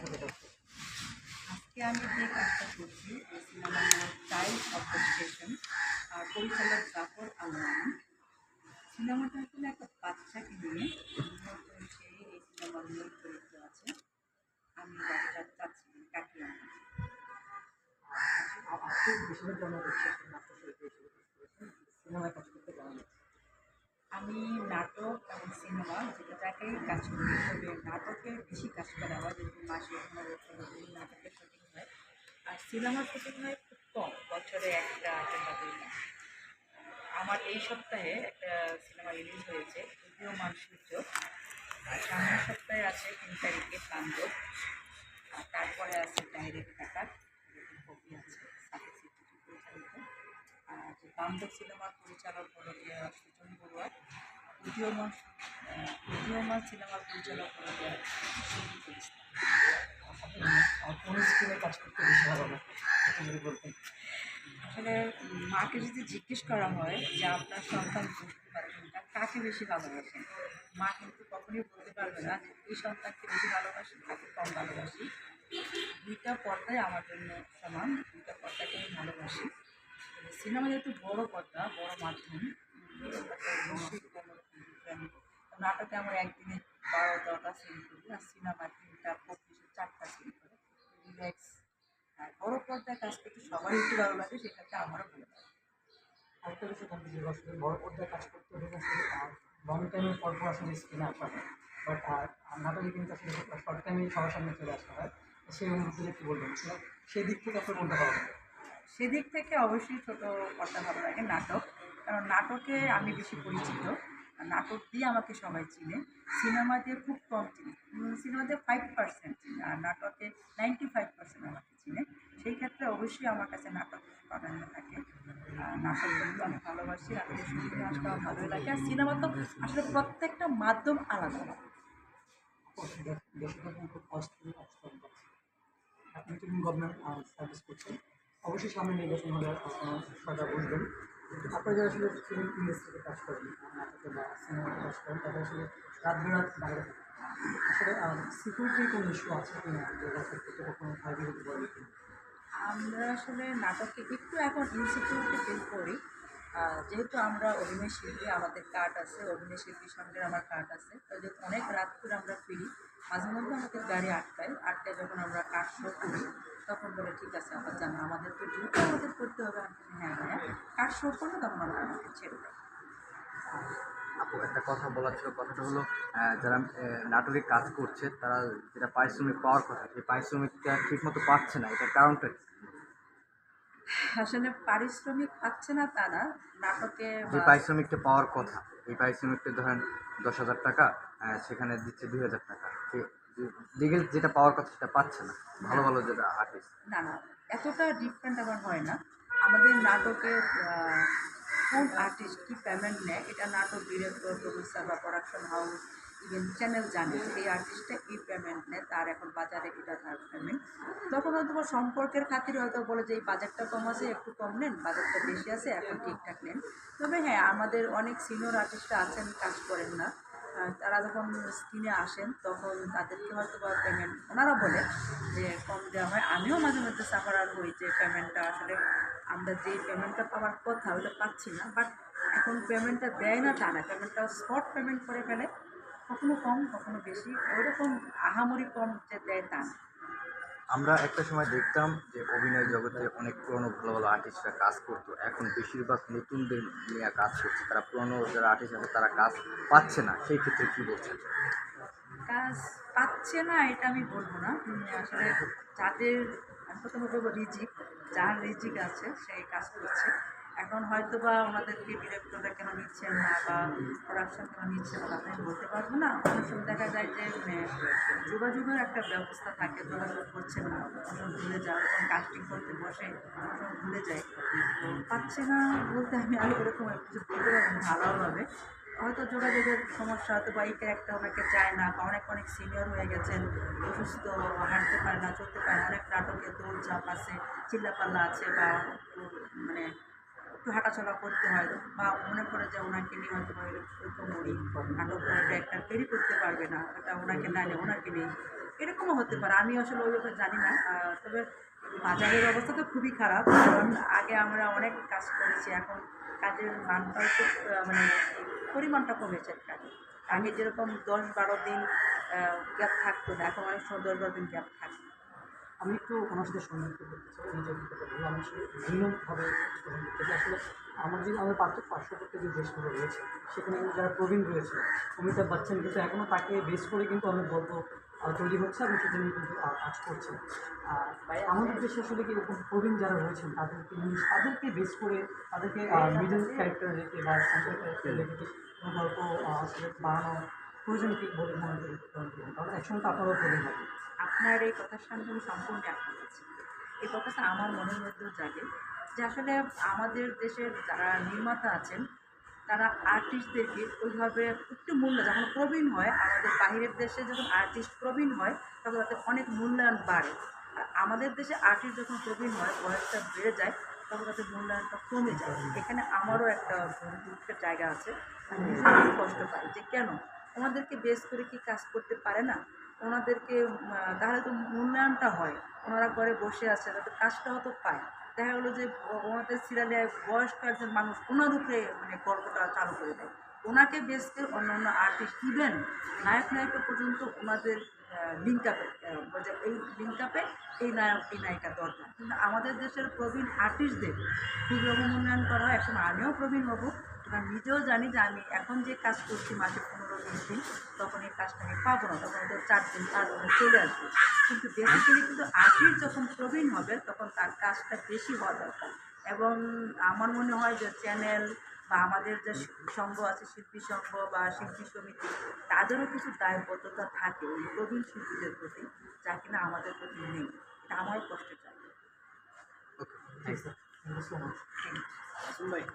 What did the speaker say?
থেকে কাজ করছেন? আজকে আমি যে কাজটা করছি এই সিনেমার নাম চাইল্ড অফ দ্য স্টেশন, আর পরিচালক জাফর আল-মামুন। সিনেমাটা আসলে একটা বাচ্চাকে নিয়ে, মূলত সে এই সিনেমার মূল চরিত্র আছে। আমি বাচ্চার চাচ্ছি কাটিয়ে আনতে। আপনি বেশিরভাগ জন্ম করছেন নাট্যশিল্পী হিসেবে কাজ করেছেন, সিনেমায় কাজ করতে কেমন লাগছে? আমি নাটক এবং সিনেমা যেটা জায়গায় কাজ করি, তবে নাটকে বেশি কাজ করা হয়, যেহেতু মাসে 15 নাটকের শুটিং হয়। আর সিনেমার শুটিং হয় খুব কম, বছরে একটা কিংবা দুইটা। আমার এই সপ্তাহে একটা সিনেমা রিলিজ হয়েছে, উদীয়মান সূর্য। আর সামনের সপ্তাহে আছে 3 তারিখে তাণ্ডব। আর তারপরে আছে ডাইরেক্ট ডাকাত, এরকম কপি আছে সাকিব সিদ্দিকী পরিচালিত। আর যে তাণ্ডব সিনেমার পরিচালক হলো গিয়ে সুজন বড়ুয়া। উদীয়মান উদীয়মান সিনেমার পরিচালক হলো গিয়ে শহীদুল ইসলাম। আপনি কোন স্কুলে কাজ করতে বেশি ভালো লাগে একটু যদি বলতেন? আসলে মাকে যদি জিজ্ঞেস করা হয় যে আপনার সন্তান বুঝতে পারছেন কাকে বেশি ভালোবাসেন, মা কিন্তু কখনোই বলতে পারবে না যে এই সন্তানকে বেশি ভালোবাসি তাকে কম ভালোবাসি। দুইটা পর্দায় আমার জন্য সমান, দুইটা পর্দাকে আমি ভালোবাসি। সিনেমা যেহেতু বড় পর্দা, বড় মাধ্যম, অবশ্যই কোনোরকম different। নাটকে আমরা একদিনে 12-13টা সিন করি, আর সিনেমা 3টা 25-4টা সিন করে রিল্যাক্স। আর বড় পর্দায় কাজ করতে সবারই একটু ভালো লাগে, সেটাতে আমারও ভালো লাগে। আরেকটা বিষয় জানতে চাইবো, আসলে বড় পর্দায় কাজ করতে হলে আসলে লং টাইমের পর পর আসলে স্ক্রিনে আসা হয়, বাট নাটকে কিন্তু আসলে শর্ট টাইমে সবার সামনে চলে আসা হয়। সেই অনুভূতিটা একটু বলবেন, সেই দিক থেকে আপনার কোনটা ভালো লাগে? সেদিক থেকে অবশ্যই ছোট পর্দা ভালো লাগে, নাটক। কারণ নাটকে আমি বেশি পরিচিত, আর নাটক দিয়ে আমাকে সবাই চিনে। সিনেমা দিয়ে খুব কম চিনি, সিনেমা দিয়ে 5% চিনি, আর নাটকে 95% আমাকে চিনে। সেই ক্ষেত্রে অবশ্যই আমার কাছে নাটক প্রাধান্য থাকে। আর নাটক কিন্তু আমি ভালোবাসি, নাটকের শুটিংয়ে আসলে আমার ভালোই লাগে। আর সিনেমা তো আসলে প্রত্যেকটা মাধ্যম আলাদা আলাদা। দেশে যখন খুব কষ্টলি আজকাল যাচ্ছে, আপনি তো গভর্নমেন্ট সার্ভিস করছেন, অবশ্যই সামনে নির্বাচন হলে আপনার সরকার বুঝবেন। কিন্তু আপনারা যারা আসলে ফিল্ম ইন্ডাস্ট্রিতে কাজ করেন, নাটকে বা সিনেমাতে কাজ করেন, তাদের আসলে রাত বেরাত বাইরে থাকে। আসলে সিকিউরিটির কোনো ইস্যু আছে কিনা, যেটা ক্ষেত্রে কখনো ভয় বিরোধী বলে কিনা? আমরা আসলে নাটকে একটু এখন ইনসিকিউরিটি ফিল করি। যেহেতু আমরা অভিনয় শিল্পী, আমাদের কার্ড আছে, অভিনয় শিল্পীর সঙ্গে আমার কার্ড আছে, তো যেহেতু অনেক রাত করে আমরা ফিরি, মাঝে মধ্যে আমাদের গাড়ি আটকায় যখন আমরা কাজ শো করি, তখন বলে ঠিক আছে আবার জানা আমাদেরকে ডিউটি আমাদের করতে হবে। আমি বলি, হ্যাঁ ভাইয়া, কাজ শো করলে তখন আমরা আমাকে ছেড়ে দেয়। আপু একটা কথা বলার ছিল, কথাটা হলো যারা নাটকে কাজ করছে তারা যেটা পারিশ্রমিক পাওয়ার কথা সেই পারিশ্রমিকটা ঠিকমতো পাচ্ছে না, এটার কারণটা কি? আসলে পারিশ্রমিক পাচ্ছে না তা না, নাটকে যে বা পারিশ্রমিকটা পাওয়ার কথা, এই পারিশ্রমিকটা ধরেন 10,000 টাকা, সেখানে দিচ্ছে 2,000 টাকা, লিগেল যেটা পাওয়ার কথা সেটা পাচ্ছে না ভালো না ভালো যেটা আর্টিস্ট। না না, এতটা ডিফারেন্ট আমার হয় না। আমাদের নাটকের কোন আর্টিস্ট কী পেমেন্ট নেয়, এটা নাটক ডিরেক্টর, প্রডিউসার বা প্রোডাকশন হাউস, ইভেন চ্যানেল জানে যে এই আর্টিস্টটা এই পেমেন্ট নেয়, তার এখন বাজারে এটা তার পেমেন্ট। তখন হয়তো বা সম্পর্কের খাতিরে হয়তো বলে যে এই বাজেটটা কম আছে, একটু কম নেন, বাজেটটা বেশি আছে এখন ঠিকঠাক নেন। তবে হ্যাঁ, আমাদের অনেক সিনিয়র আর্টিস্টরা আছেন কাজ করেন না, তারা যখন স্ক্রিনে আসেন তখন তাদেরকে হয়তো বা পেমেন্ট ওনারা বলে যে কম দেওয়া হয়। আমিও মাঝে মধ্যে সাফারার হই যে পেমেন্টটা আসলে আমরা যেই পেমেন্টটা পাওয়ার কথা ওটা পাচ্ছি না, বাট এখন পেমেন্টটা দেয় না তা না, পেমেন্টটা স্পট পেমেন্ট করে ফেলে, কখনো কম কখনো বেশি, ওইরকম আহামরি কম যে দেয় তা না। আমরা একটা সময় দেখতাম যে অভিনয় জগতে অনেক পুরনো ভালো ভালো আর্টিস্টরা কাজ করতো, এখন বেশিরভাগ নতুনদের নিয়ে কাজ করছে, তারা পুরনো যারা আর্টিস্ট আছে তারা কাজ পাচ্ছে না, সেই ক্ষেত্রে কী বলছেন? কাজ পাচ্ছে না এটা আমি বলবো না, আসলে যাদের, আমি প্রথমে বলবো রিজিক, যার রিজিক আছে সেই কাজ করছে। এখন হয়তো বা ওনাদেরকে ডিরেক্টররা কেন নিচ্ছেন না বা প্রোডাকশন কেন নিচ্ছে না তা তো আমি বলতে পারবো না। অনেক সময় দেখা যায় যে যোগাযোগের একটা ব্যবস্থা থাকে, যোগাযোগ করছেন না, অনেক ভুলে যায়, যখন কাস্টিং করতে বসে তখন ভুলে যায়, তো পাচ্ছে না বলতে আমি আরও এরকম কিছু বলতে পারবো না ভালোভাবে। হয়তো যোগাযোগের সমস্যা, হয়তো বা এই ক্যারেক্টার ওনাকে চায় না, বা অনেক অনেক সিনিয়র হয়ে গেছেন, অসুস্থ, হাঁটতে পারে না, চলতে পারে না, অনেক নাটকে দৌড়ঝাঁপ আছে, চিল্লাপাল্লা আছে, বা একটু মানে একটু হাঁটাচলা করতে হয়, বা মনে করে যে ওনাকে নিয়ে হয়তো বা এরকম উনি নাটক ক্যারেক্টার তৈরি করতে পারবে না, ওটা ওনাকে না নিয়ে ওনাকে নেই, এরকমও হতে পারে, আমি আসলে ওই ব্যাপারে জানি না। তবে বাজারের অবস্থা তো খুবই খারাপ, কারণ আগে আমরা অনেক কাজ করেছি, এখন কাজের মানটাও খুব মানে পরিমাণটা কমেছে কাজে। আগে যেরকম 10-12 দিন গ্যাপ থাকতো না, এখন অনেক সময় 10-12 দিন গ্যাপ থাকে। আমি একটু ওনার সাথে সংযুক্ত করতে চাই নিজের অভিজ্ঞতা বলি। আমি আসলে ভিন্নভাবে উপস্থাপন করতে চাই। আসলে আমাদের পার্শ্ববর্তী যে দেশগুলো রয়েছে সেখানে কিন্তু যারা প্রবীণ রয়েছে, অমিতাভ বচ্চন কিন্তু এখনও তাকে বেস করে কিন্তু অনেক গল্প তৈরি হচ্ছে এবং সেটা নিয়ে কিন্তু কাজ করছে। তাই আমাদের দেশে আসলে কি এরকম প্রবীণ যারা রয়েছেন তাদেরকে বেস করে তাদেরকে মিডল ক্যারেক্টার রেখে বা সেন্টার ক্যারেক্টার রেখে কি কোনো গল্প আসলে বানানো প্রয়োজন কি বলে মনে করি? কারণ একসময় তো আপনারাও প্রবীণ হবে। আপনার এই কথার সঙ্গে আমি সম্পূর্ণ একমত আছি। এই কথাটা আমার মনের মধ্যেও জাগে যে আসলে আমাদের দেশের যারা নির্মাতা আছেন তারা আর্টিস্টদেরকে ওইভাবে একটু মূল্য যখন প্রবীণ হয়, আমাদের বাইরের দেশে যখন আর্টিস্ট প্রবীণ হয় তখন তাদের অনেক মূল্যায়ন বাড়ে। আর আমাদের দেশে আর্টিস্ট যখন প্রবীণ হয়, বয়সটা বেড়ে যায়, তখন তাদের মূল্যায়নটা কমে যায়। এখানে আমারও একটা দুঃখের জায়গা আছে। আমি ভীষণ কষ্ট পাই যে কেন ওনাদেরকে বেস করে কি কাজ করতে পারে না, ওনাদেরকে তাহলে তো মূল্যায়নটা হয়। ওনারা ঘরে বসে আছে, তাদের কাজটাও তো পায়। দেখা গেলো যে ওনাদের সিরিয়ালে বয়স্ক একজন মানুষ ওনার উপরে মানে গল্পটা চালু করে দেয়, ওনাকে বেস করে অন্যান্য আর্টিস্ট ইভেন নায়ক নায়িকা পর্যন্ত ওনাদের লিঙ্ক আপে যে এই লিঙ্ক আপে এই নায়ক এই নায়িকা দরকার। কিন্তু আমাদের দেশের প্রবীণ আর্টিস্টদের খুবই অবমূল্যায়ন করা হয়। এখন আমিও প্রবীণ হব, আমি নিজেও জানি যে আমি এখন যে কাজ করছি মাসে 15-20 দিন, তখন এই কাজটা আমি পাবো না, তখন হয়তো 4 দিন 5 দিনে চলে আসবে। কিন্তু বেসিক্যালি কিন্তু আর্টিস্ট যখন প্রবীণ হবে তখন তার কাজটা বেশি হওয়া দরকার। এবং আমার মনে হয় যে চ্যানেল বা আমাদের যে সংঘ আছে, শিল্পী সংঘ বা শিল্পী সমিতি, তাদেরও কিছু দায়বদ্ধতা থাকে ওই প্রবীণ শিল্পীদের প্রতি, যা কিনা আমাদের প্রতি নেই। এটা আমারও কষ্টের জায়গা। ওকে, জি sir, thank you so much. Thank you.